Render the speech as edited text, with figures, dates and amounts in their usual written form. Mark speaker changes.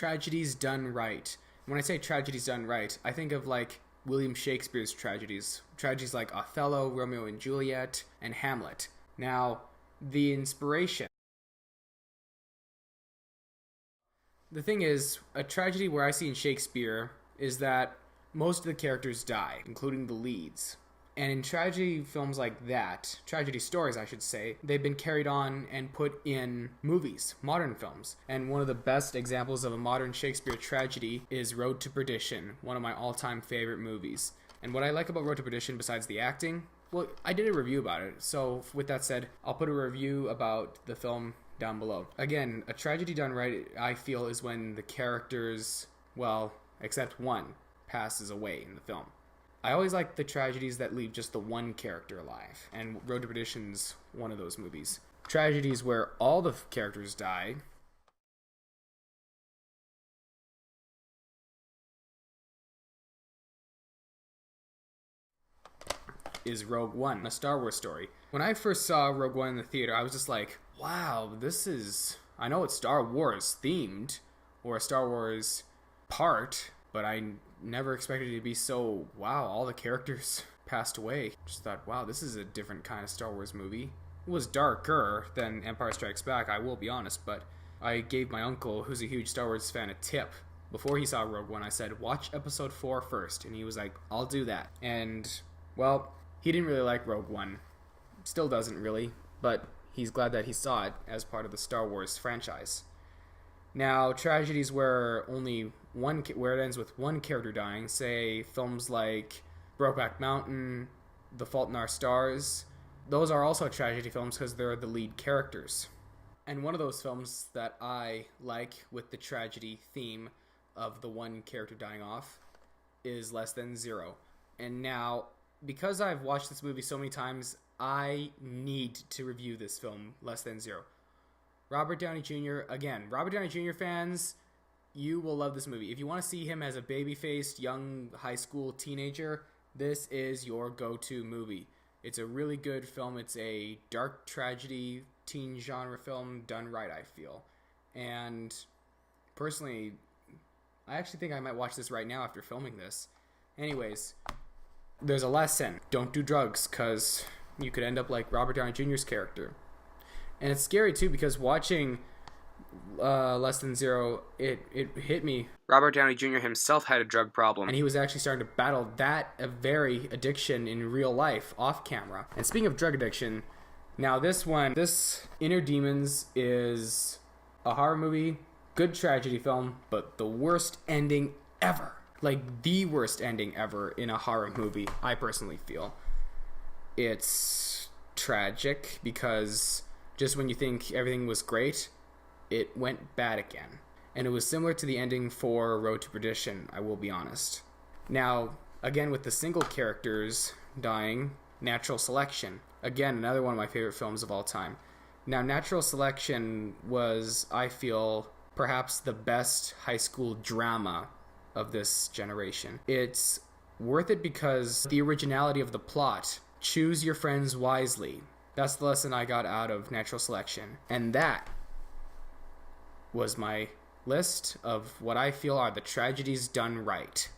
Speaker 1: Tragedies done right. When I say tragedies done right, I think of like William Shakespeare's tragedies. Tragedies like Othello, Romeo and Juliet, and Hamlet. Now, the inspiration. The thing is, a tragedy where I see in Shakespeare is that most of the characters die, including the leads. And in tragedy films like that, tragedy stories I should say, they've been carried on and put in movies, modern films. And one of the best examples of a modern Shakespeare tragedy is Road to Perdition, one of my all-time favorite movies. And what I like about Road to Perdition besides the acting, well, I did a review about it. So with that said, I'll put a review about the film down below. Again, a tragedy done right, I feel, is when the characters, well, except one, passes away in the film. I always like the tragedies that leave just the one character alive, and Road to Perdition's one of those movies. Tragedies where all the characters die is Rogue One, a Star Wars story. When I first saw Rogue One in the theater, I was just like, wow, this is... I know it's Star Wars themed, or a Star Wars part, but I never expected it to be so, wow, all the characters passed away. Just thought, wow, this is a different kind of Star Wars movie. It was darker than Empire Strikes Back, I will be honest, but I gave my uncle, who's a huge Star Wars fan, a tip. Before he saw Rogue One, I said, watch episode 4 first, and he was like, I'll do that. And, well, he didn't really like Rogue One. Still doesn't really, but he's glad that he saw it as part of the Star Wars franchise. Now, tragedies where where it ends with one character dying, say films like Brokeback Mountain, The Fault in Our Stars, those are also tragedy films because they're the lead characters. And one of those films that I like with the tragedy theme of the one character dying off is Less Than Zero. And now, because I've watched this movie so many times, I need to review this film, Less Than Zero. Robert Downey Jr., again, Robert Downey Jr. fans, you will love this movie. If you want to see him as a baby-faced young high school teenager, this is your go-to movie. It's a really good film. It's a dark tragedy teen genre film done right, I feel. And personally, I actually think I might watch this right now after filming this. Anyways, there's a lesson. Don't do drugs, because you could end up like Robert Downey Jr.'s character. And it's scary too, because watching Less Than Zero, it hit me. Robert Downey Jr. himself had a drug problem, and he was actually starting to battle that very addiction in real life, off camera. And speaking of drug addiction, now this Inner Demons is a horror movie, good tragedy film, but the worst ending ever. Like, the worst ending ever in a horror movie, I personally feel. It's tragic because just when you think everything was great, it went bad again. And it was similar to the ending for Road to Perdition, I will be honest. Now, again, with the single characters dying, Natural Selection. Again, another one of my favorite films of all time. Now, Natural Selection was, I feel, perhaps the best high school drama of this generation. It's worth it because the originality of the plot. Choose your friends wisely. That's the lesson I got out of Natural Selection. And that was my list of what I feel are the tragedies done right.